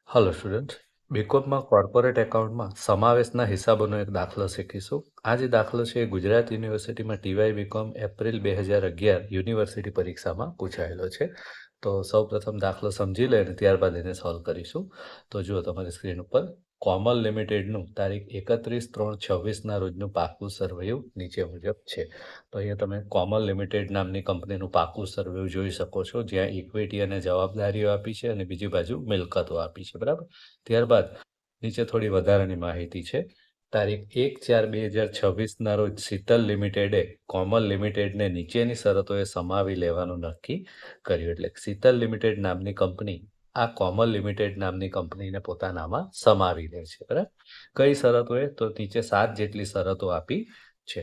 Hello student, બીકોમમાં corporate એકાઉન્ટમાં સમાવેશના હિસાબોનો એક દાખલો શીખીશું. આ જે દાખલો છે એ ગુજરાત યુનિવર્સિટીમાં ટીવાય બીકોમ એપ્રિલ 2011 યુનિવર્સિટી પરીક્ષામાં પૂછાયેલો છે. તો સૌપ્રથમ દાખલો સમજી લે અને ત્યારબાદ એને સોલ્વ કરીશું. તો જુઓ તમારી સ્ક્રીન ઉપર કોમલ લિમિટેડનું તારીખ 31/3/26ના રોજનું પાકું સરવૈયું નીચે મુજબ છે. તો અહીંયા તમે કોમલ લિમિટેડ નામની કંપનીનું પાકું સરવૈયું જોઈ શકો છો, જ્યાં ઇક્વિટી અને જવાબદારીઓ આપી છે અને બીજી બાજુ મિલકતો આપી છે. બરાબર. ત્યારબાદ નીચે થોડી વધારાની માહિતી છે. તારીખ 1/4/2026ના રોજ શીતલ લિમિટેડે કોમલ લિમિટેડને નીચેની શરતોએ સમાવી લેવાનું નક્કી કર્યું. એટલે શીતલ લિમિટેડ નામની કંપની આ કોમલ લિમિટેડ નામની કંપનીને પોતાનામાં સમાવી લે છે. બરાબર. કઈ શરતોએ? તો નીચે 7 જેટલી શરતો આપી છે.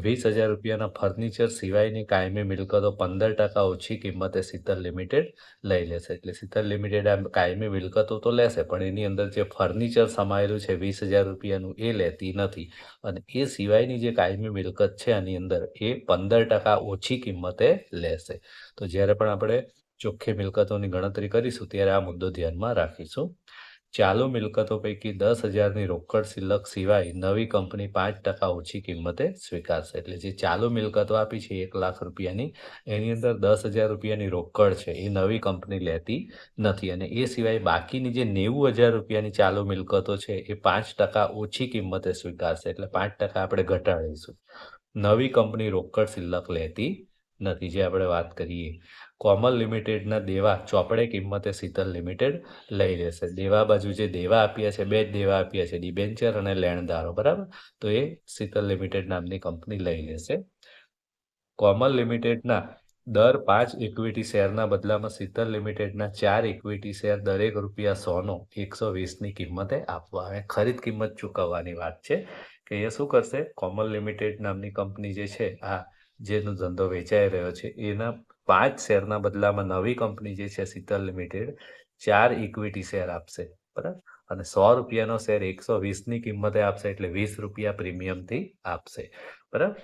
20,000 રૂપિયાના ફર્નિચર સિવાયની કાયમી મિલકતો 15% ઓછી કિંમતે શીતલ લિમિટેડ લઈ લેશે. એટલે શીતલ લિમિટેડ આ કાયમી મિલકતો તો લેશે, પણ એની અંદર જે ફર્નિચર સમાયેલું છે 20,000 રૂપિયાનું એ લેતી નથી. અને એ સિવાયની જે કાયમી મિલકત છે આની અંદર એ 15% ઓછી કિંમતે લેશે. તો જ્યારે પણ આપણે ચોખ્ખી મિલકતોની ગણતરી કરીશું ત્યારે આ મુદ્દો ધ્યાનમાં રાખીશું. ચાલુ મિલકતો પૈકી 10,000ની રોકડ શિલ્લક સિવાય નવી કંપની 5% ઓછી કિંમતે સ્વીકારશે. એટલે જે ચાલુ મિલકતો આપી છે 1 લાખ રૂપિયાની, એની અંદર 10,000 રૂપિયાની રોકડ છે એ નવી કંપની લેતી નથી. અને એ સિવાય બાકીની જે 90,000 રૂપિયાની ચાલુ મિલકતો છે એ 5% ઓછી કિંમતે સ્વીકારશે. એટલે 5% આપણે ઘટાડીશું. નવી કંપની રોકડ શિલ્લક લેતી નથી, જે આપણે વાત કરીએ. કોમલ લિમિટેડના દેવા ચોપડે કિંમતે શીતલ લિમિટેડ લઈ લેશે. દેવા બાજુ જે દેવા આપ્યા છે, બે જ દેવા આપ્યા છે, ડિબેન્ચર અને લેણદારો. બરાબર. તો એ શીતલ લિમિટેડ નામની કંપની લઈ લેશે. કોમલ લિમિટેડના દર 5 ઇક્વિટી શેરના બદલામાં શીતલ લિમિટેડના 4 ઇક્વિટી શેર દરેક ₹100નો 120ની કિંમતે આપવા આવે. ખરીદ કિંમત ચૂકવવાની વાત છે કે એ શું કરશે? કોમલ લિમિટેડ નામની કંપની જે છે, આ જેનો ધંધો વેચાઈ રહ્યો છે, એના 5 શેરના બદલામાં નવી કંપની જે છે શીતલ લિમિટેડ 4 ઇક્વિટી શેર આપશે. બરાબર. અને ₹100નો શેર 120ની કિંમતે આપશે, એટલે ₹20 પ્રીમિયમથી આપશે. બરાબર.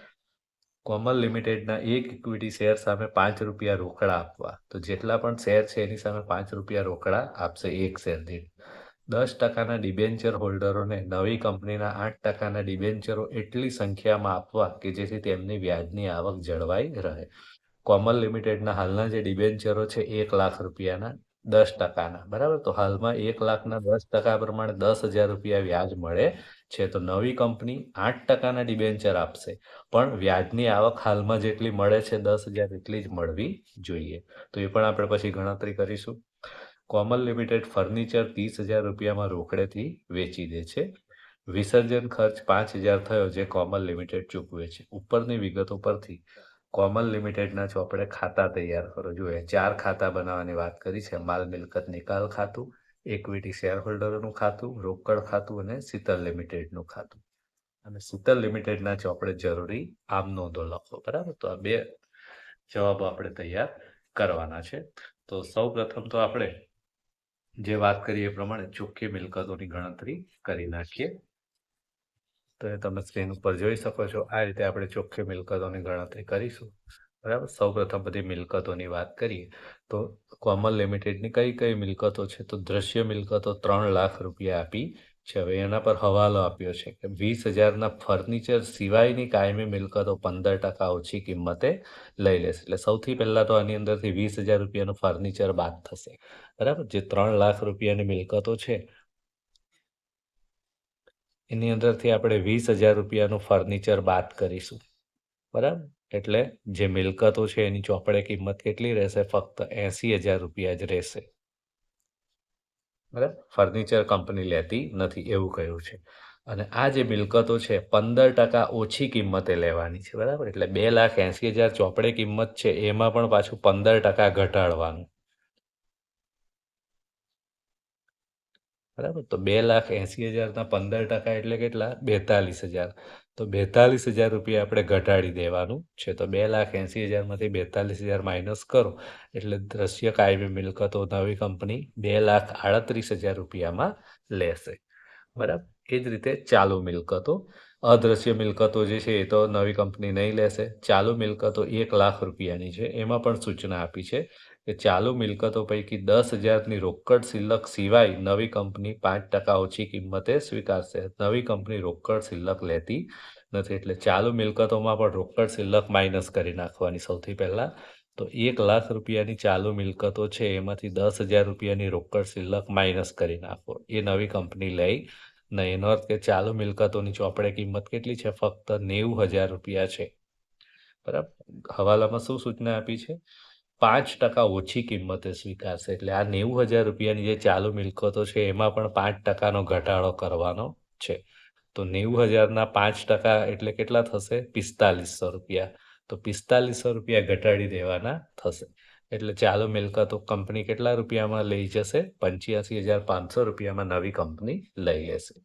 કોમલ લિમિટેડના 1 ઇક્વિટી શેર સામે ₹5 રોકડા આપવા. તો જેટલા પણ શેર છે એની સામે ₹5 રોકડા આપશે એક શેર દીઠ. 10%ના ડિબેન્ચર હોલ્ડરોને નવી કંપનીના 8%ના ડિબેન્ચરો એટલી સંખ્યામાં આપવા કે જેથી તેમની વ્યાજની આવક જળવાઈ રહે. કોમલ લિમિટેડના હાલના જે ડિબેન્ચરો છે 1 લાખ રૂપિયાના 10%ના. બરાબર. તો હાલમાં 1 લાખના 10% પ્રમાણે 10,000 રૂપિયા વ્યાજ મળે છે. તો નવી કંપની 8%ના ડિબેન્ચર આપશે, પણ વ્યાજની આવક હાલમાં જેટલી મળે છે 10,000 એટલી જ મળવી જોઈએ. તો એ પણ આપણે પછી ગણતરી કરીશું. કોમલ લિમિટેડ ફર્નિચર 30,000 રૂપિયામાં રોકડેથી વેચી દે છે. વિસર્જન ખર્ચ 5,000 થયો, જે કોમલ લિમિટેડ ચૂકવે છે. ઉપરની વિગતો પરથી કોમલ લિમિટેડના ચોપડે ખાતા તૈયાર કરો. જોઈએ 4 ખાતા બનાવવાની વાત કરી છે. માલ મિલકત નિકાલ ખાતું, ઇક્વિટી શેર હોલ્ડરોનું ખાતું, રોકડ ખાતું અને શીતલ લિમિટેડનું ખાતું. અને શીતલ લિમિટેડના ચોપડે જરૂરી આમ નોંધો લખો. બરાબર. તો આ બે જવાબો આપણે તૈયાર કરવાના છે. તો સૌ પ્રથમ તો આપણે જે વાત કરીએ એ પ્રમાણે ચોખ્ખી મિલકતોની ગણતરી કરી નાખીએ. તો એ તમે સ્ક્રીન ઉપર જોઈ શકો છો. આ રીતે આપણે ચોખ્ખી મિલકતોની ગણતરી કરીશું. બરાબર. સૌપ્રથમ બધી મિલકતોની વાત કરીએ તો કોમલ લિમિટેડની કઈ કઈ મિલકતો છે? તો દ્રશ્ય મિલકતો 3 લાખ રૂપિયા આપી છે. હવે એના પર હવાલો આપ્યો છે કે 20,000ના ફર્નિચર સિવાયની કાયમી મિલકતો 15% ઓછી કિંમતે લઈ લેશે. એટલે સૌથી પહેલા તો આની અંદરથી 20,000 રૂપિયાનું ફર્નિચર બાદ થશે. બરાબર. જે 3 લાખ રૂપિયાની મિલકતો છે એની અંદરથી આપણે 20,000 રૂપિયાનું ફર્નિચર બાદ કરીશું. બરાબર. એટલે જે મિલકતો છે એની ચોપડે કિંમત કેટલી રહેશે? ફક્ત 80,000 રૂપિયા જ રહેશે. બરાબર. ફર્નિચર કંપની લેતી નથી એવું કહ્યું છે. અને આ જે મિલકતો છે 15% ઓછી કિંમતે લેવાની છે. બરાબર. એટલે 2,80,000 ચોપડે કિંમત છે, એમાં પણ પાછું 15% ઘટાડવાનું. બરાબર. તો 2,80,000ના 15% એટલે કેટલા? 42,000. તો 42,000 રૂપિયા આપણે ઘટાડી દેવાનું છે. તો 2,80,000માંથી 42,000 માઇનસ કરો એટલે દ્રશ્ય કાયમી મિલકતો નવી કંપની 2,38,000 રૂપિયામાં લેશે. બરાબર. એ જ રીતે ચાલુ મિલકતો, અદ્રશ્ય મિલકતો જે છે એ તો નવી કંપની નહીં લેશે. ચાલુ મિલકતો 1 લાખ રૂપિયાની છે. એમાં પણ સૂચના આપી છે કે ચાલુ મિલકતો પૈકી 10,000ની રોકડ શિલ્લક સિવાય નવી કંપની 5% ઓછી કિંમતે સ્વીકારશે. નવી કંપની રોકડ શિલ્લક લેતી નથી, એટલે ચાલુ મિલકતોમાં પણ રોકડ શિલ્લક માઇનસ કરી નાખવાની સૌથી પહેલા. તો 1,00,000 રૂપિયાની ચાલુ મિલકતો છે, એમાંથી 10,000 રૂપિયાની રોકડ શિલ્લક માઇનસ કરી નાખો. એ નવી કંપની લઈ નહીં. એનો અર્થ કે ચાલુ મિલકતોની ચોપડે કિંમત કેટલી છે? ફક્ત 90,000 રૂપિયા છે. બરાબર. હવાલામાં શું સૂચના આપી છે? 5% ઓછી કિંમતે સ્વીકારશે. એટલે આ 90,000 રૂપિયાની જે ચાલુ મિલકતો છે, એમાં પણ 5%નો ઘટાડો કરવાનો છે. તો 90,000ના 5% એટલે કેટલા થશે? 4,500 રૂપિયા. તો 4,500 રૂપિયા ઘટાડી દેવાના થશે. એટલે ચાલુ મિલકતો કંપની કેટલા રૂપિયામાં લઈ જશે? 85,500 રૂપિયામાં નવી કંપની લઈ લેશે.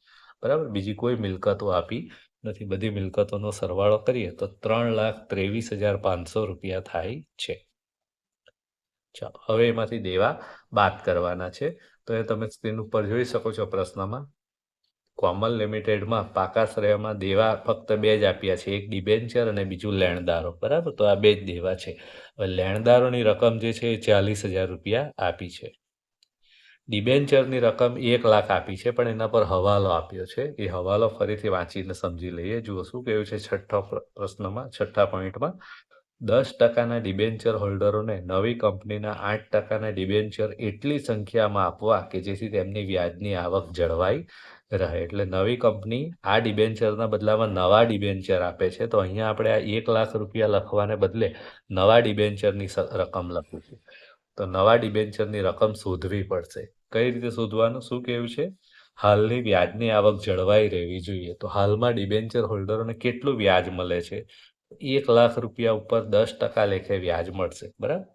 બરાબર. બીજી કોઈ મિલકતો આપી નથી. બધી મિલકતોનો સરવાળો કરીએ તો 3,23,500 રૂપિયા થાય છે. ચાલો, હવે એમાંથી દેવા બાદ કરવાના છે. તો એ તમે સ્ક્રીન ઉપર જોઈ શકો છો પ્રશ્નમાં. કોમલ લિમિટેડમાં પાકા શ્રેયમાં દેવા ફક્ત બે જ આપ્યા છે, એક ડિબેન્ચર અને બીજું લેણદારો. બરાબર. તો આ બે જ દેવા છે. હવે લેણદારોની રકમ જે છે એ 40,000 રૂપિયા આપી છે. ડિબેન્ચરની રકમ 1,00,000 આપી છે, પણ એના પર હવાલો આપ્યો છે. એ હવાલો ફરીથી વાંચીને સમજી લઈએ. જુઓ શું કહ્યું છે પ્રશ્નમાં, 6થા પોઈન્ટમાં. 10%ના ડિબેન્ચર હોલ્ડરોને નવી કંપનીના 8%ના ડિબેન્ચર એટલી સંખ્યામાં આપવા કે જેથી તેમની વ્યાજની આવક જળવાઈ રહે. એટલે નવી કંપની આ ડિબેન્ચરના બદલામાં નવા ડિબેન્ચર આપે છે. તો અહીંયા આપણે આ 1,00,000 રૂપિયા લખવાને બદલે નવા ડિબેન્ચરની રકમ લખીશું. તો નવા ડિબેન્ચરની રકમ શોધવી પડશે. કઈ રીતે શોધવાનું? શું કહ્યું છે? હાલની વ્યાજની આવક જળવાઈ રહેવી જોઈએ. તો હાલમાં ડિબેન્ચર હોલ્ડરોને કેટલું વ્યાજ મળે છે? 1,00,000 રૂપિયા ઉપર 10% લેખે વ્યાજ મળશે. બરાબર.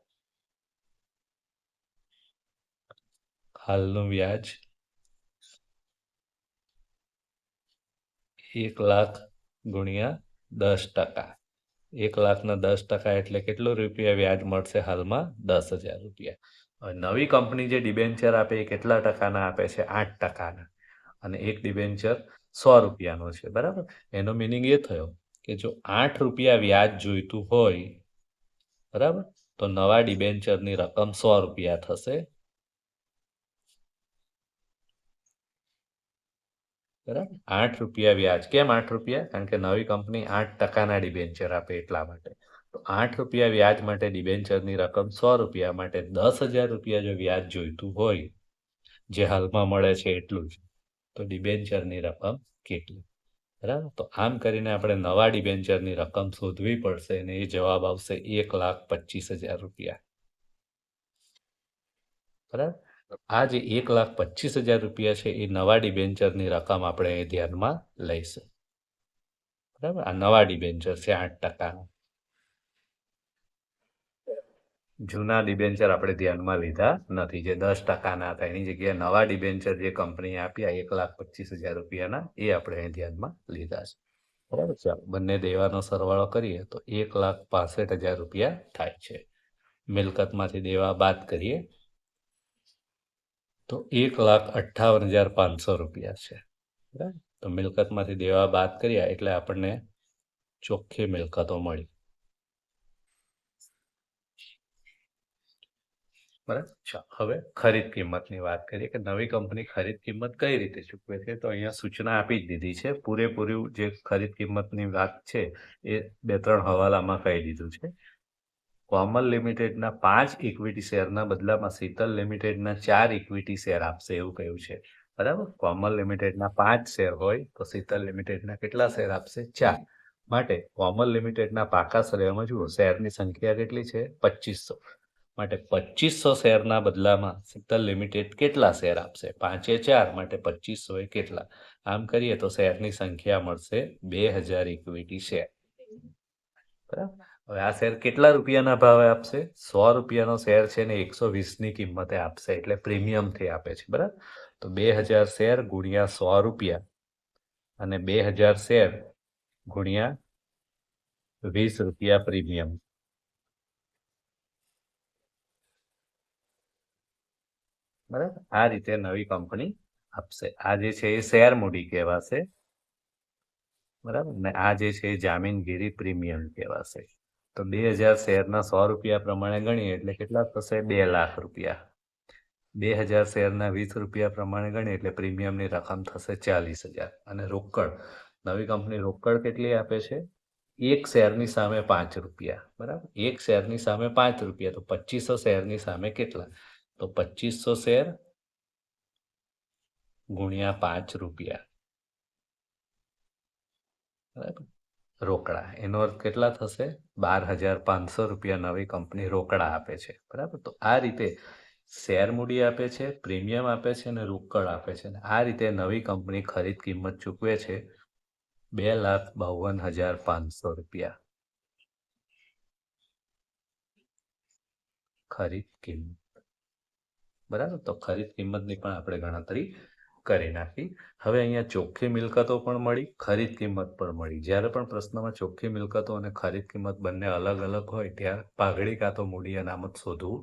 હાલનું વ્યાજ 1,00,000 ગુણ્યા 10%. 1,00,000ના 10% એટલે કેટલું રૂપિયા વ્યાજ મળશે? હાલમાં 10,000 રૂપિયા. હવે નવી કંપની જે ડિબેન્ચર આપે એ કેટલા ટકાના આપે છે? 8%ના. અને એક ડિબેન્ચર 100 રૂપિયાનો છે. બરાબર. એનો મિનિંગ એ થયો કે જો 8 રૂપિયા વ્યાજ જોઈતું હોય, બરાબર, તો નવા ડિબેન્ચરની રકમ 100 રૂપિયા થશે. બરાબર. 8 રૂપિયા વ્યાજ. કેમ 8 રૂપિયા? કારણ કે નવી કંપની 8%ના ડિબેન્ચર આપે એટલા માટે. તો 8 રૂપિયા વ્યાજ માટે ડિબેન્ચરની રકમ 100 રૂપિયા માટે 10,000 રૂપિયા જો વ્યાજ જોઈતું હોય, જે હાલમાં મળે છે એટલું જ, તો ડિબેન્ચરની રકમ કેટલી? બરાબર. તો આમ કરીને આપણે નવા ડિબેન્ચરની રકમ શોધવી પડશે અને એ જવાબ આવશે 1,25,000 રૂપિયા. બરાબર. આ જે 1,25,000 રૂપિયા છે એ નવા ડિબેન્ચરની રકમ આપણે ધ્યાનમાં લઈશું. બરાબર. આ નવા ડિબેન્ચર છે 8%. જૂના ડિબેન્ચર આપણે ધ્યાનમાં લીધા નથી, જે 10%ના હતા. એની જગ્યાએ નવા ડિબેન્ચર જે કંપની આપ્યા 1,25,000 રૂપિયાના, એ આપણે ધ્યાનમાં લીધા છે. બરાબર. ચાલો, બંને દેવાનો સરવાળો કરીએ તો 1,65,000 રૂપિયા થાય છે. મિલકતમાંથી દેવા બાદ કરીએ તો 1,58,500 રૂપિયા છે. બરાબર. તો મિલકતમાંથી દેવા બાદ કર્યા એટલે આપણને ચોખ્ખી મિલકતો મળી. બરાબર. હવે ખરીદ કિંમતની વાત કરીએ કે નવી કંપની ખરીદ કિંમત કઈ રીતે ચૂકવે છે. તો અહીંયા સૂચના આપી જ દીધી છે. પૂરેપૂરી જે ખરીદ કિંમતની વાત છે એ 2-3 હવાલામાં કહી દીધું છે. કોમલ લિમિટેડના 5 ઇક્વિટી શેરના બદલામાં શીતલ લિમિટેડના 4 ઇક્વિટી શેર આપશે એવું કહ્યું છે. બરાબર. કોમલ લિમિટેડના 5 શેર હોય તો શીતલ લિમિટેડના કેટલા શેર આપશે? 4. માટે કોમલ લિમિટેડના પાકા શ્રેયમાં જુઓ, શેરની સંખ્યા કેટલી છે? 2,500. માટે 2,500 શેરના બદલામાં શીતલ લિમિટેડ કેટલા શેર આપશે? 5 એ 4 માટે 2,500 એ કેટલા? આમ કરીએ તો શેરની સંખ્યા મળશે 2,000 ઇક્વિટી શેર. બરાબર. હવે આ શેર કેટલા રૂપિયાના ભાવે આપશે? 100 રૂપિયાનો શેર છે ને 120ની કિંમતે આપશે, એટલે પ્રીમિયમથી આપે છે. બરાબર. તો 2,000 શેર ગુણ્યા 100 રૂપિયા અને 2,000 શેર ગુણ્યા 20 રૂપિયા પ્રીમિયમ. બરાબર. આ રીતે નવી કંપની આપશે. આ જે છે એ શેર મૂડી કહેવાશે. બરાબર. ને આ જે છે એ જામીનગીરી પ્રીમિયમ કહેવાશે. તો 2000 શેરના 100 રૂપિયા પ્રમાણે ગણીએ એટલે કેટલા થશે? 2 લાખ રૂપિયા. 2000 શેરના 20 રૂપિયા પ્રમાણે ગણીએ એટલે પ્રીમિયમની રકમ થશે 40,000. અને રોકડ, નવી કંપની રોકડ કેટલી આપે છે? એક શેરની સામે 5 રૂપિયા. બરાબર, એક શેરની સામે 5 રૂપિયા, તો 2500 શેરની સામે કેટલા? તો 2500 શેર ગુણ્યા 5 રૂપિયા. બરાબર, રોકડા, એનો અર્થ કેટલા થશે? 12,500 રૂપિયા નવી કંપની રોકડા આપે છે. બરાબર, તો આ રીતે શેર મૂડી આપે છે, પ્રીમિયમ આપે છે અને રોકડ આપે છે. આ રીતે નવી કંપની ખરીદ કિંમત ચૂકવે છે 2,52,500 રૂપિયા. ખરીદ કિંમત. બરાબર, તો ખરીદ કિંમતની પણ આપણે ગણતરી કરી નાખી. હવે અહીંયા ચોખ્ખી મિલકતો પણ મળી, ખરીદ કિંમત પણ મળી. જ્યારે પણ પ્રશ્નમાં ચોખ્ખી મિલકતો અને ખરીદ કિંમત બંને અલગ અલગ હોય ત્યારે પાઘડી કાં તો મૂડી અનામત શોધવું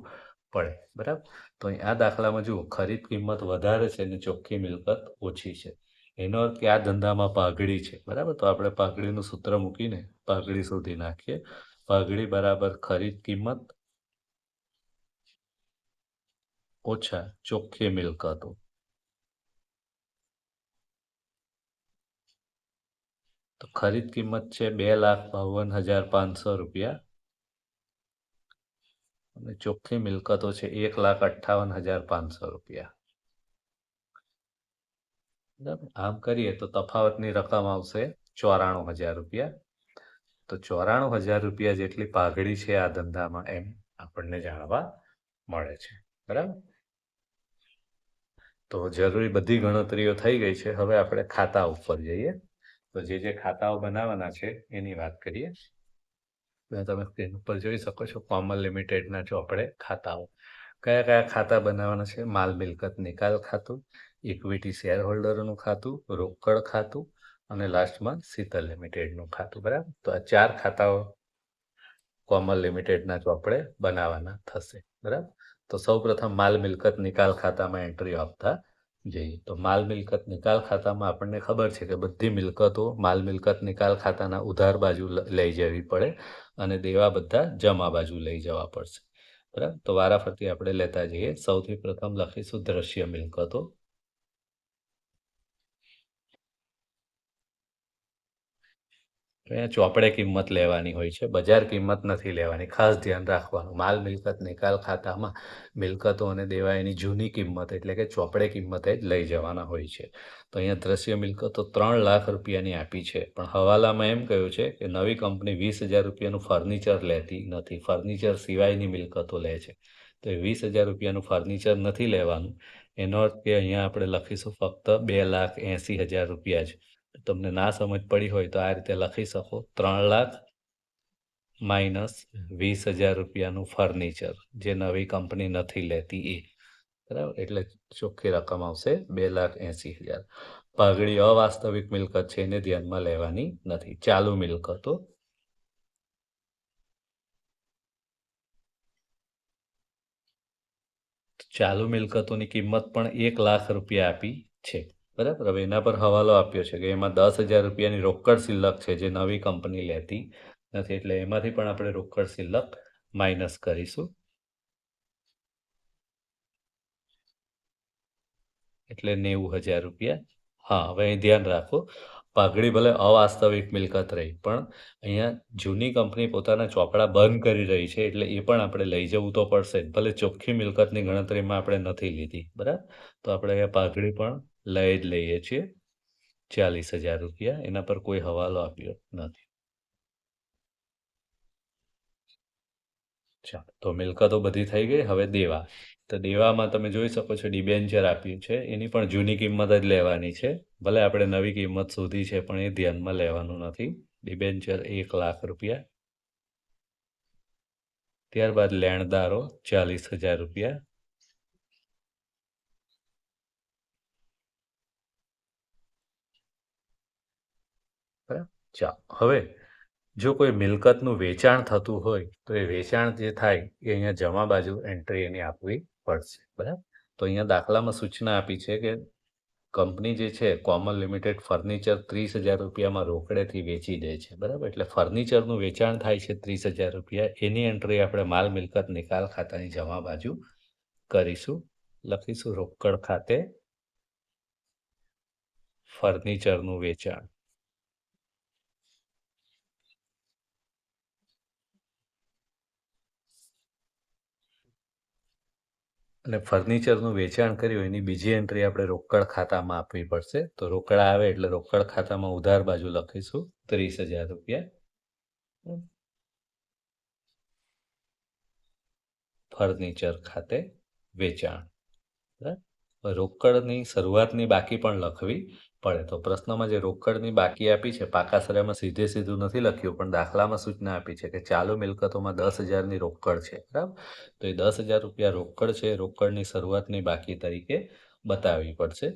પડે. બરાબર, તો અહીં આ દાખલામાં જુઓ, ખરીદ કિંમત વધારે છે અને ચોખ્ખી મિલકત ઓછી છે. એનો અર્થ કે આ ધંધામાં પાઘડી છે. બરાબર, તો આપણે પાઘડીનું સૂત્ર મૂકીને પાઘડી શોધી નાખીએ. પાઘડી બરાબર ખરીદ કિંમત ઓછા ચોખ્ખી મિલકતો. તો ખરીદ કિંમત છે 2,52,500 રૂપિયા અને ચોખ્ખી મિલકતો છે 1,58,500 રૂપિયા. બરાબર, આમ કરીએ તો તફાવતની રકમ આવશે 94,000 રૂપિયા. તો 94,000 રૂપિયા જેટલી પાઘડી છે આ ધંધામાં, એમ આપણને જાણવા મળે છે. બરાબર, તો જરૂરી બધી ગણતરીઓ થઈ ગઈ છે. હવે આપણે ખાતા ઉપર જઈએ. તો જે ખાતાઓ બનાવવાના છે એની વાત કરીએ. તમે સ્ક્રીન ઉપર જોઈ શકો છો કોમલ લિમિટેડના ચોપડે ખાતાઓ. કયા કયા ખાતા બનાવવાના છે? માલ મિલકત નિકાલ ખાતું, ઇક્વિટી શેર હોલ્ડરોનું ખાતું, રોકડ ખાતું અને લાસ્ટમાં શીતલ લિમિટેડનું ખાતું. બરાબર, તો આ 4 ખાતાઓ કોમલ લિમિટેડના ચોપડે બનાવવાના થશે. બરાબર, તો સૌપ્રથમ માલ મિલકત નિકાલ ખાતામાં એન્ટ્રી આપતા જઈએ. તો માલ મિલકત નિકાલ ખાતામાં આપણને ખબર છે કે બધી મિલકતો માલ મિલકત નિકાલ ખાતાના ઉધાર બાજુ લઈ જવી પડે અને દેવા બધા જમા બાજુ લઈ જવા પડશે. બરાબર, તો વારાફરતી આપણે લેતા જઈએ. સૌથી પ્રથમ લખીશું દ્રશ્ય મિલકતો. અહીંયા ચોપડે કિંમત લેવાની હોય છે, બજાર કિંમત નથી લેવાની, ખાસ ધ્યાન રાખવાનું. માલ મિલકત નિકાલ ખાતામાં મિલકતો અને દેવા એની જૂની કિંમત એટલે કે ચોપડે કિંમતે જ લઈ જવાના હોય છે. તો અહીંયા દ્રશ્ય મિલકતો 3 લાખ રૂપિયાની આપી છે, પણ હવાલામાં એમ કહ્યું છે કે નવી કંપની 20,000 રૂપિયાનું ફર્નિચર લેતી નથી, ફર્નિચર સિવાયની મિલકતો લે છે. તો એ 20,000 રૂપિયાનું ફર્નિચર નથી લેવાનું. એનો અર્થ કે અહીંયા આપણે લખીશું ફક્ત 2,80,000 રૂપિયા જ. તમને ના સમજ પડી હોય તો આ રીતે લખી શકો, 3 લાખ માઇનસ 20,000 રૂપિયાનું ફર્નિચર જે નવી કંપની નથી લેતી એ. બરાબર, એટલે ચોખ્ખી રકમ આવશે 2,80,000. પાઘડી અવાસ્તવિક મિલકત છે, એને ધ્યાનમાં લેવાની નથી. ચાલુ મિલકતો. ચાલુ મિલકતોની કિંમત પણ 1 લાખ રૂપિયા આપી છે. બરાબર, હવે એના પર હવાલો આપ્યો છે કે એમાં 10,000 રૂપિયાની રોકડ શિલ્લક છે જે નવી કંપની લેતી નથી, એટલે એમાંથી પણ આપણે રોકડ શિલ્લક માઇનસ કરીશું. એટલે 90,000 રૂપિયા. હા, હવે અહીં ધ્યાન રાખો, પાઘડી ભલે અવાસ્તવિક મિલકત રહી, પણ અહીંયા જૂની કંપની પોતાના ચોપડા બંધ કરી રહી છે, એટલે એ પણ આપણે લઈ જવું તો પડશે. ભલે ચોખ્ખી મિલકતની ગણતરીમાં આપણે નથી લીધી. બરાબર, તો આપણે અહીંયા પાઘડી પણ લઈ જ લઈએ છીએ 40,000 રૂપિયા. એના પર કોઈ હવાલો આપ્યો નથી. ચાલો, તો મિલકતો બધી થઈ ગઈ. હવે દેવા. તો દેવામાં તમે જોઈ શકો છો ડિબેન્ચર આપ્યું છે, એની પણ જૂની કિંમત જ લેવાની છે. ભલે આપણે નવી કિંમત શોધી છે પણ એ ધ્યાનમાં લેવાનું નથી. ડિબેન્ચર 1 લાખ રૂપિયા. ત્યારબાદ લેણદારો 40,000 રૂપિયા. બરાબર, ચાલો. હવે જો કોઈ મિલકતનું વેચાણ થતું હોય તો એ વેચાણ જે થાય એ અહીંયા જમા બાજુ એન્ટ્રી એની આપવી પડશે. બરાબર, તો અહીંયા દાખલામાં સૂચના આપી છે કે કંપની જે છે કોમલ લિમિટેડ ફર્નિચર 30,000 રૂપિયામાં રોકડેથી વેચી દે છે, બરાબર? એટલે ફર્નિચરનું વેચાણ થાય છે 30,000 રૂપિયા. એની એન્ટ્રી આપણે માલ મિલકત નિકાલ ખાતાની જમા બાજુ કરીશું. લખીશું રોકડ ખાતે ફર્નિચરનું વેચાણ. અને ફર્નિચરનું વેચાણ કર્યું એની બીજી એન્ટ્રી આપણે રોકડ ખાતામાં આપવી પડશે. તો રોકડા આવે એટલે રોકડ ખાતામાં ઉધાર બાજુ લખીશું 30,000 રૂપિયા ફર્નિચર ખાતે વેચાણ. બરાબર, રોકડની શરૂઆતની બાકી પણ લખવી પડે. તો પ્રશ્નમાં જે રોકડની બાકી આપી છે પાકા સરામાં સીધું નથી લખ્યું, પણ દાખલામાં સૂચના આપી છે કે ચાલુ મિલકતોમાં 10,000ની રોકડ છે, બરાબર? તો એ 10,000 રૂપિયા રોકડ છે, રોકડની શરૂઆતની બાકી તરીકે બતાવવી પડશે.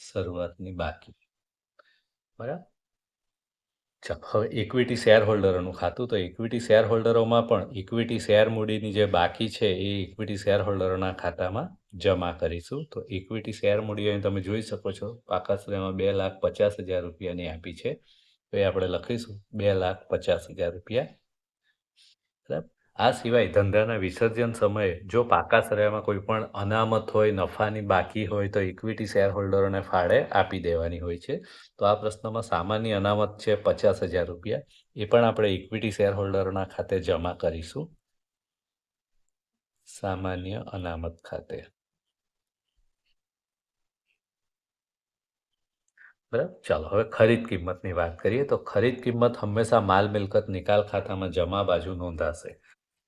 શરૂઆતની બાકી, બરાબર. ચાલો, હવે ઇક્વિટી શેર હોલ્ડરોનું ખાતું. તો ઇક્વિટી શેર હોલ્ડરોમાં પણ ઇક્વિટી શેર મૂડીની જે બાકી છે એ ઇક્વિટી શેર હોલ્ડરોના ખાતામાં જમા કરીશું. તો ઇક્વિટી શેર મૂડી અહીં તમે જોઈ શકો છો પાકા શ્રેણીમાં 2,50,000 રૂપિયાની આપી છે. તો એ આપણે લખીશું 2,50,000 રૂપિયા, બરાબર. આ સિવાય ધંધાના વિસર્જન સમયે જો પાકા સરામાં કોઈ પણ અનામત હોય, નફાની બાકી હોય, તો ઇક્વિટી શેર હોલ્ડરોને ફાળે આપી દેવાની હોય છે. તો આ પ્રશ્નમાં સામાન્ય અનામત છે 50,000 રૂપિયા. એ પણ આપણે ઇક્વિટી શેર હોલ્ડરોના ખાતે જમા કરીશું, સામાન્ય અનામત ખાતે. બરાબર. ચાલો, હવે ખરીદ કિંમતની વાત કરીએ. તો ખરીદ કિંમત હંમેશા માલ મિલકત નિકાલ ખાતામાં જમા બાજુ નોંધાશે,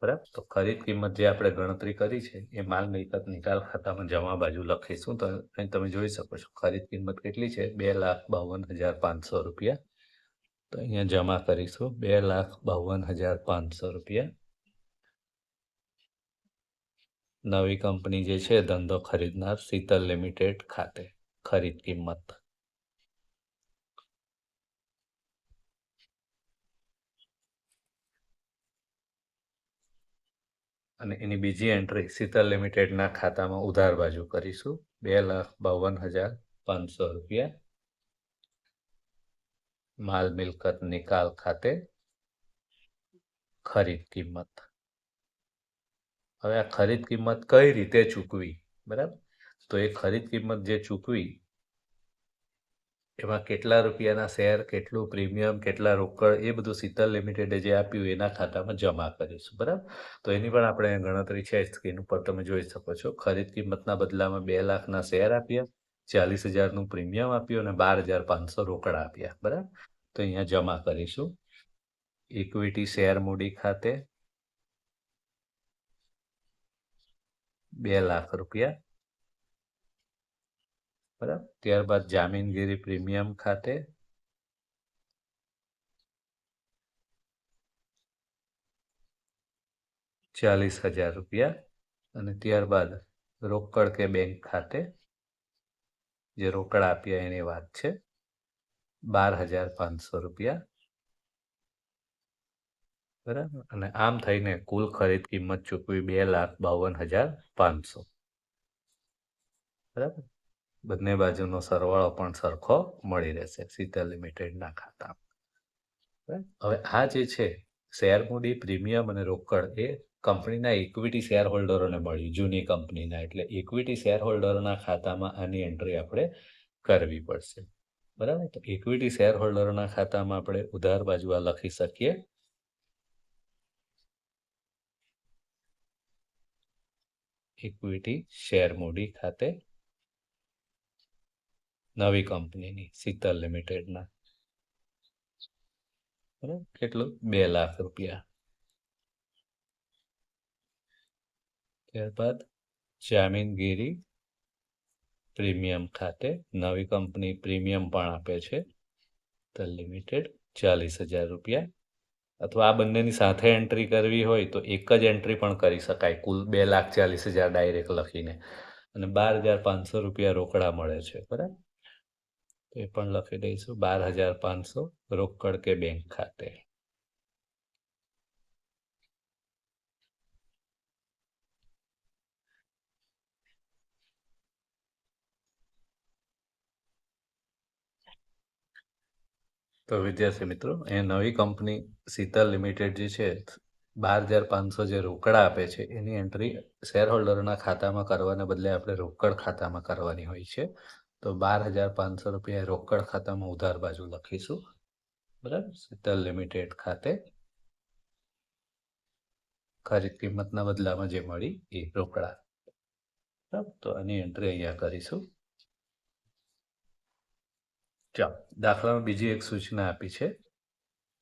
બરાબર. તો ખરીદ કિંમત જે આપણે ગણતરી કરી છે એ માલ મિલકત નિકાલ ખાતામાં જમા બાજુ લખીશું. તો અહીં તમે જોઈ શકો છો ખરીદ કિંમત કેટલી છે, 2,52,500 રૂપિયા. તો અહીંયા જમા કરીશું 2,52,500 રૂપિયા. નવી કંપની જે છે ધંધો ખરીદનાર શીતલ લિમિટેડ ખાતે ખરીદ કિંમત. અને એની બીજી એન્ટ્રી શીતલ લિમિટેડના ખાતામાં ઉધાર બાજુ કરીશું 2,52,500 રૂપિયા. માલ મિલકત નિકાલ ખાતે ખરીદ કિંમત. હવે આ ખરીદ કિંમત કઈ રીતે ચૂકવી, બરાબર? તો એ ખરીદ કિંમત જે ચૂકવી એમાં કેટલા રૂપિયાના શેર, કેટલું પ્રીમિયમ, કેટલા રોકડ, એ બધું શીતલ લિમિટેડે જે આપ્યું એના ખાતામાં જમા કરીશું, બરાબર. તો એની પણ આપણે ગણતરી છે સ્ક્રીન ઉપર તમે જોઈ શકો છો. ખરીદ કિંમતના બદલામાં 2 લાખના શેર આપ્યા, 40,000નું પ્રીમિયમ આપ્યું અને 12,500 રોકડા આપ્યા, બરાબર. તો અહીંયા જમા કરીશું ઇક્વિટી શેર મૂડી ખાતે 2 લાખ રૂપિયા, બરાબર. ત્યારબાદ જામીનગીરી પ્રીમિયમ ખાતે 40,000 રૂપિયા. અને ત્યારબાદ રોકડ કે બેંક ખાતે જે રોકડા આપ્યા એની વાત છે 12,500 રૂપિયા, બરાબર. અને આમ થઈને કુલ ખરીદ કિંમત ચૂકવી 2,52,500, બરાબર. બંને બાજુનો સરવાળો પણ સરખો મળી રહેશે શીતલ લિમિટેડના ખાતામાં. હવે આ જે છે શેર મૂડી, પ્રીમિયમ અને રોકડ એ કંપનીના ઇક્વિટી શેર હોલ્ડરોને મળી, જૂની કંપનીના. એટલે ઇક્વિટી શેર હોલ્ડરોના ખાતામાં આની એન્ટ્રી આપણે કરવી પડશે, બરાબર. તો ઇક્વિટી શેર હોલ્ડરોના ખાતામાં આપણે ઉધાર બાજુ આ લખી શકીએ ઇક્વિટી શેર મૂડી ખાતે નવી કંપનીની શીતલ લિમિટેડના, બરાબર. કેટલું, 2 લાખ રૂપિયા. ત્યારબાદ જામીનગીરી પ્રીમિયમ ખાતે નવી કંપની પ્રીમિયમ પણ આપે છે શીતલ લિમિટેડ 40,000 રૂપિયા. અથવા આ બંનેની સાથે એન્ટ્રી કરવી હોય તો એક જ એન્ટ્રી પણ કરી શકાય, કુલ 2,40,000 ડાયરેક્ટ લખીને, અને 12,500 રૂપિયા રોકડા મળે છે, બરાબર. તો એ પણ લખી દઈશું 12,500 રોકડ કે બેંક ખાતે. તો વિદ્યાર્થી મિત્રો, એ નવી કંપની શીતલ લિમિટેડ જે છે 12,500 જે રોકડા આપે છે એની એન્ટ્રી શેર હોલ્ડરના ખાતામાં કરવાને બદલે આપણે રોકડ ખાતામાં કરવાની હોય છે. તો 12,500 રૂપિયા રોકડ ખાતામાં ઉધાર બાજુ લખીશું. બરાબર, શીતલ લિમિટેડ ખાતે ખરીદ કિંમતના બદલામાં જે મળી એ રોકડા. બરાબર, તો આની એન્ટ્રી અહીંયા કરીશું. ચાલો, દાખલામાં બીજી એક સૂચના આપી છે.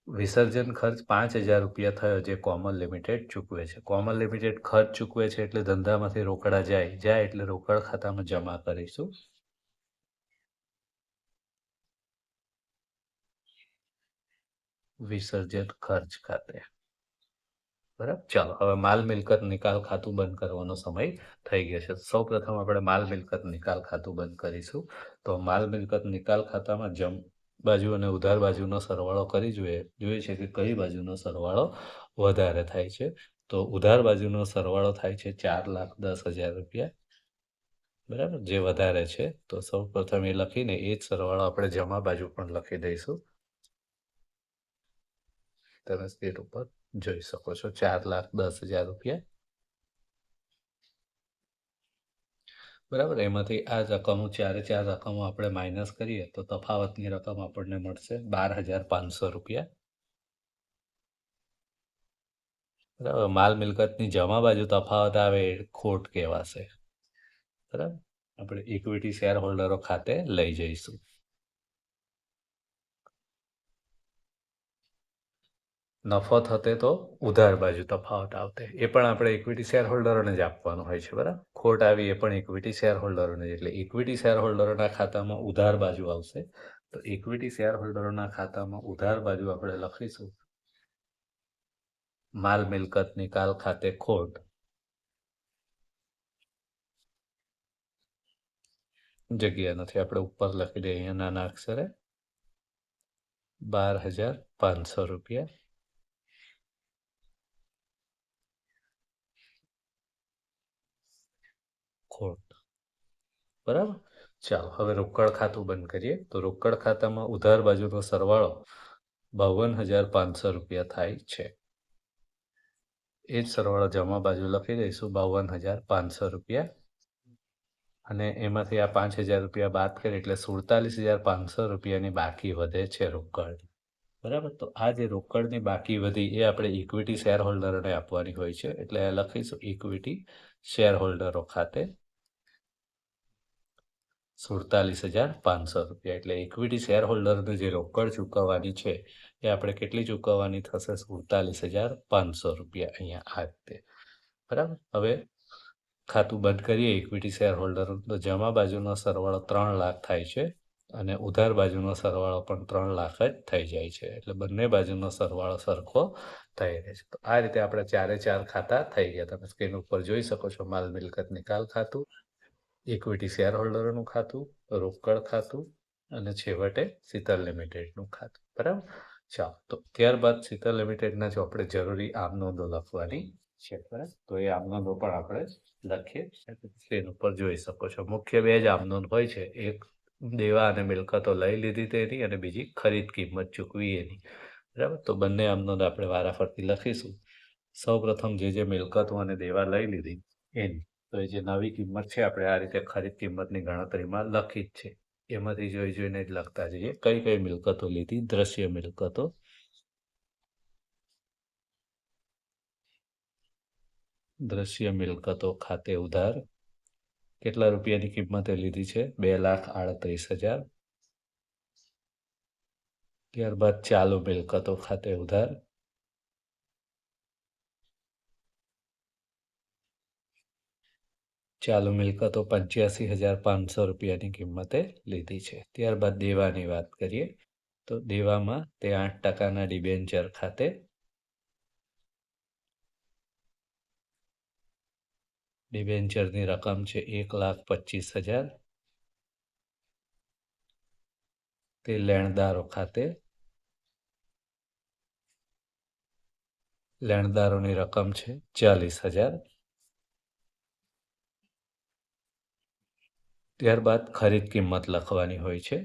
વિસર્જન ખર્ચ 5,000 રૂપિયા થયો જે કોમલ લિમિટેડ ચૂકવે છે. કોમલ લિમિટેડ ખર્ચ ચૂકવે છે એટલે ધંધામાંથી રોકડા જાય એટલે રોકડ ખાતામાં જમા કરીશું. વિસર્જન ખર્ચ ખાતે. બરાબર, ચાલો હવે માલ મિલકત નિકાલ ખાતું બંધ કરવાનો સમય થઈ ગયો છે. સૌ પ્રથમ આપણે માલ મિલકત નિકાલ ખાતું બંધ કરીશું. તો માલ મિલકત નિકાલ ખાતામાં બાજુ અને ઉધાર બાજુનો સરવાળો કરી જોઈએ છે કે કઈ બાજુનો સરવાળો વધારે થાય છે. તો ઉધાર બાજુનો સરવાળો થાય છે 4,10,000 રૂપિયા. બરાબર, જે વધારે છે. તો સૌ પ્રથમ એ લખીને એ જ સરવાળો આપણે જમા બાજુ પણ લખી દઈશું. તમે સ્ક્રીન ઉપર જોઈ શકો છો 4,10,000 રૂપિયા. બરાબર, એમાંથી આ રકમો ચારે ચાર રકમો આપણે માઇનસ કરીએ તો તફાવતની રકમ આપણને મળશે 12,500 રૂપિયા. બરાબર, માલ મિલકતની જમા બાજુ તફાવત આવે એ ખોટ કહેવાશે. બરાબર, આપણે ઇક્વિટી શેર હોલ્ડરો ખાતે લઈ જઈશું. નફો થતે તો ઉધાર બાજુ તફાવત આવતે, એ પણ આપણે ઇક્વિટી શેર હોલ્ડરોને જ આપવાનું હોય છે. બરાબર, ખોટ આવી એ પણ ઇક્વિટી શેર હોલ્ડરોને, એટલે ઇક્વિટી શેર હોલ્ડરોના ખાતામાં ઉધાર બાજુ આવશે. તો ઇક્વિટી શેર હોલ્ડરોના ખાતામાં ઉધાર બાજુ આપણે લખીશું માલ મિલકત નિકાલ ખાતે ખોટ. જગ્યા નથી, આપણે ઉપર લખી દઈએ અહીંયા નાના અક્ષરે 12,500 રૂપિયા. ખોટ. બરાબર, ચાલો હવે રોકડ ખાતું બંધ કરીએ. તો રોકડ ખાતામાં ઉધાર બાજુનો સરવાળો 52,500 રૂપિયા થાય છે. એ જ સરવાળો જમા બાજુ લખી દઈશું 52,500 રૂપિયા. અને એમાંથી આ 5,000 રૂપિયા બાદ કરીએ એટલે 47,500 રૂપિયાની બાકી વધે છે રોકડ. બરાબર, તો આ જે રોકડની બાકી વધી એ આપણે ઇક્વિટી શેર હોલ્ડરોને આપવાની હોય છે. એટલે લખીશું ઇક્વિટી શેર હોલ્ડરો ખાતે 47,500 રૂપિયા. એટલે ઇક્વિટી શેર હોલ્ડરને જે રોકડ ચૂકવવાની છે એ આપણે કેટલી ચૂકવવાની થશે? 47,500 રૂપિયા. અહીંયા આ રીતે. બરાબર, હવે ખાતું બંધ કરીએ ઇક્વિટી શેર હોલ્ડર. તો જમા બાજુનો સરવાળો 3 લાખ થાય છે અને ઉધાર બાજુનો સરવાળો પણ 3 લાખ જ થઈ જાય છે. એટલે બંને બાજુનો સરવાળો સરખો થઈ રહે છે. તો આ રીતે આપણે ચારે ચાર ખાતા થઈ ગયા. તમે સ્ક્રીન ઉપર જોઈ શકો છો માલ મિલકત નિકાલ ખાતું, ઇક્વિટી શેર હોલ્ડરોનું ખાતું, રોકડ ખાતું અને છેવટે શીતલ લિમિટેડનું ખાતું. બરાબર, ચાલો તો ત્યારબાદ શીતલ લિમિટેડના જો આપણે જરૂરી આમ નોંધો લખવાની છે. બરાબર, તો એ આમ નોંધો પણ આપણે લખીએ. સ્ક્રીન ઉપર જોઈ શકો છો મુખ્ય બે જ આમ નોંધ હોય છે. એક દેવા અને મિલકતો લઈ લીધી તેની અને બીજી ખરીદ કિંમત ચૂકવી એની. બરાબર, તો બંને આમ નોંધ આપણે વારાફરતી લખીશું. સૌ પ્રથમ જે મિલકતો અને દેવા લઈ લીધી એની, તો એ જે નવી કિંમત છે આપણે આ રીતે ખરીદ કિંમતની ગણતરીમાં લખી જ છે. એમાંથી જોઈને જ લખતા જઈએ. કઈ કઈ મિલકતો લીધી? દ્રશ્ય મિલકતો. દ્રશ્ય મિલકતો ખાતે ઉધાર કેટલા રૂપિયાની કિંમતે લીધી છે? 2,38,000. ત્યારબાદ ચાલુ મિલકતો ખાતે ઉધાર ચાલુ મિલકતો 85,500 રૂપિયાની કિંમતે લીધી છે. ત્યારબાદ દેવાની વાત કરીએ તો દેવામાં તે 8%ના ડિબેન્ચર ખાતે ડિબેન્ચરની રકમ છે 1,25,000. તે લેણદારો ખાતે લેણદારોની રકમ છે 40,000. ત્યારબાદ ખરીદ કિંમત લખવાની હોય છે.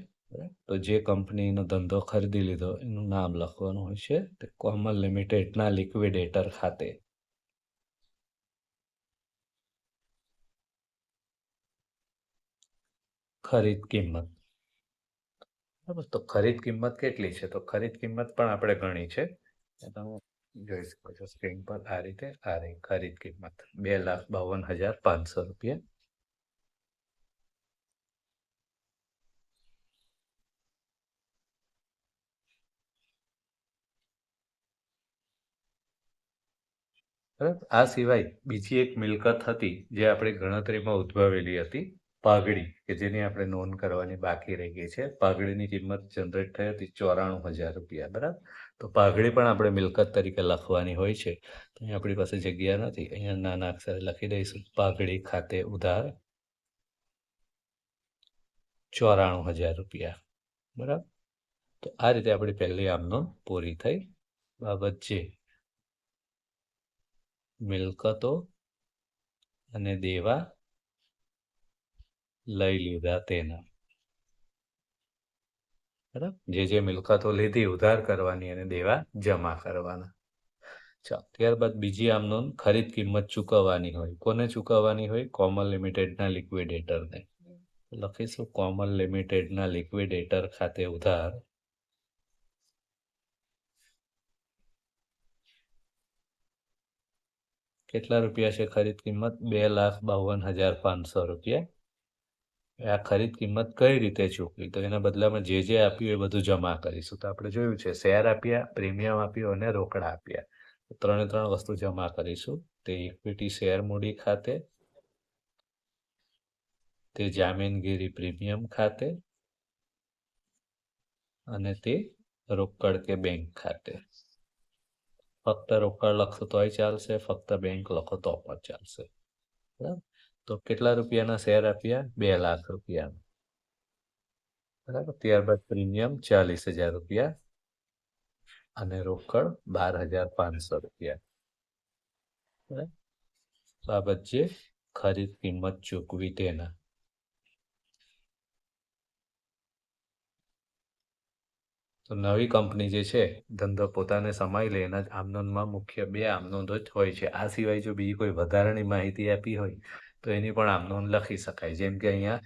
તો જે કંપનીનો ધંધો ખરીદી લીધો એનું નામ લખવાનું હોય છે. તે કોમલ લિમિટેડના લિક્વિડેટર ખાતે. ખરીદ કિંમત. બરાબર, તો ખરીદ કિંમત કેટલી છે? તો ખરીદ કિંમત પણ આપણે ગણી છે. તમે જોઈ શકો છો સ્ક્રીન પર આ રીતે. આ રહી ખરીદ કિંમત, 2,52,500 રૂપિયા. બરાબર, આ સિવાય બીજી એક મિલકત હતી જે આપણી ગણતરીમાં ઉદ્ભવેલી હતી, પાઘડી, કે જેની આપણે નોંધ કરવાની બાકી રહી ગઈ છે. પાઘડીની કિંમત જનરેટ થઈ હતી 94,000 રૂપિયા. બરાબર, તો પાઘડી પણ આપણે મિલકત તરીકે લખવાની હોય છે. તો અહીં આપણી પાસે જગ્યા નથી, અહીંયા નાના અક્ષરે લખી દઈશું, પાઘડી ખાતે ઉધાર 94,000 રૂપિયા. બરાબર, તો આ રીતે આપણી પહેલી આમ નોંધ પૂરી થઈ. બાબત જે મિલકતો અને દેવા લઈ લીધા તેના. બરાબર, જે મિલકતો લીધી ઉધાર કરવાની અને દેવા જમા કરવાના. ચાલો, ત્યારબાદ બીજી આમ નોંધ ખરીદ કિંમત ચૂકવવાની હોય. કોને ચૂકવવાની હોય? કોમલ લિમિટેડના લિક્વિડેટરને. લખીશું કોમલ લિમિટેડના લિક્વિડેટર ખાતે ઉધાર કેટલા રૂપિયા છે? ખરીદ કિંમત 2,52,500 રૂપિયા. આ ખરીદ કિંમત કઈ રીતે ચૂકવી? તો એના બદલામાં જે આપ્યું એ બધું જમા કરીશું. તો આપણે જોયું છે શેર આપ્યા, પ્રીમિયમ આપ્યું અને રોકડા આપ્યા. ત્રણે ત્રણ વસ્તુ જમા કરીશું. તે ઇક્વિટી શેર મૂડી ખાતે, તે જામીનગીરી પ્રીમિયમ ખાતે અને તે રોકડ કે બેંક ખાતે. ફક્ત રોકડ લખો તોય ચાલશે, ફક્ત બેંક લખો તો પણ ચાલશે. બરાબર, તો કેટલા રૂપિયાના શેર આપ્યા? 2,00,000 રૂપિયા. બરાબર, ત્યારબાદ પ્રીમિયમ 40,000 રૂપિયા અને રોકડ 12,500 રૂપિયા. બરાબર, બાબત જે ખરીદ કિંમત ચૂકવી તેના. તો નવી કંપની જે છે ધંધો પોતાને સમાઈ લે એના આમનોંધમાં મુખ્ય બે આમનોંધો જ હોય છે. આ સિવાય જો બીજી કોઈ વધારાની માહિતી આપી હોય તો એની પણ આમનોંધ લખી શકાય. જેમ કે અહીંયા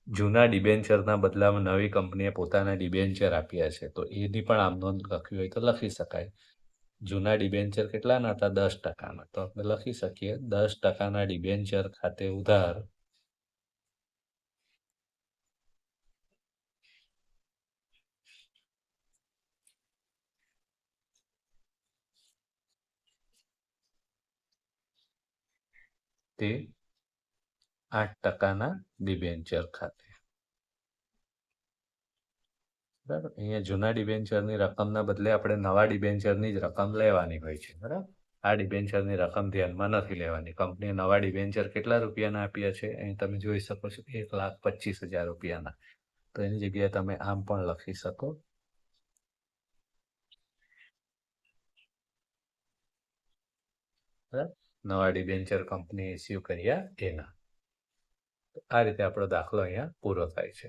જૂના ડિબેન્ચરના બદલામાં નવી કંપનીએ પોતાના ડિબેન્ચર આપ્યા છે, તો એની પણ આમનોંધ લખવી હોય તો લખી શકાય. જૂના ડિબેન્ચર કેટલાના હતા? 10%. તો આપણે લખી શકીએ 10%ના ડિબેન્ચર ખાતે ઉધાર તે 8%ના ડિબેન્ચર ખાતે. બરાબર, અહીંયા જૂના ડિબેન્ચરની રકમના બદલે આપણે નવા ડિબેન્ચરની જ રકમ લેવાની હોય છે. બરાબર, આ ડિબેન્ચરની રકમ ધ્યાનમાં નથી લેવાની. કંપનીએ નવા ડિબેન્ચર કેટલા રૂપિયાના આપ્યા છે? અહીં તમે જોઈ શકો છો 1,25,000 રૂપિયાના. તો એની જગ્યાએ તમે આમ પણ લખી શકો. બરાબર, નવા ડિબેન્ચર કંપની ઇસ્યુ કર્યા એના. આ રીતે આપણો દાખલો અહીંયા પૂરો થાય છે.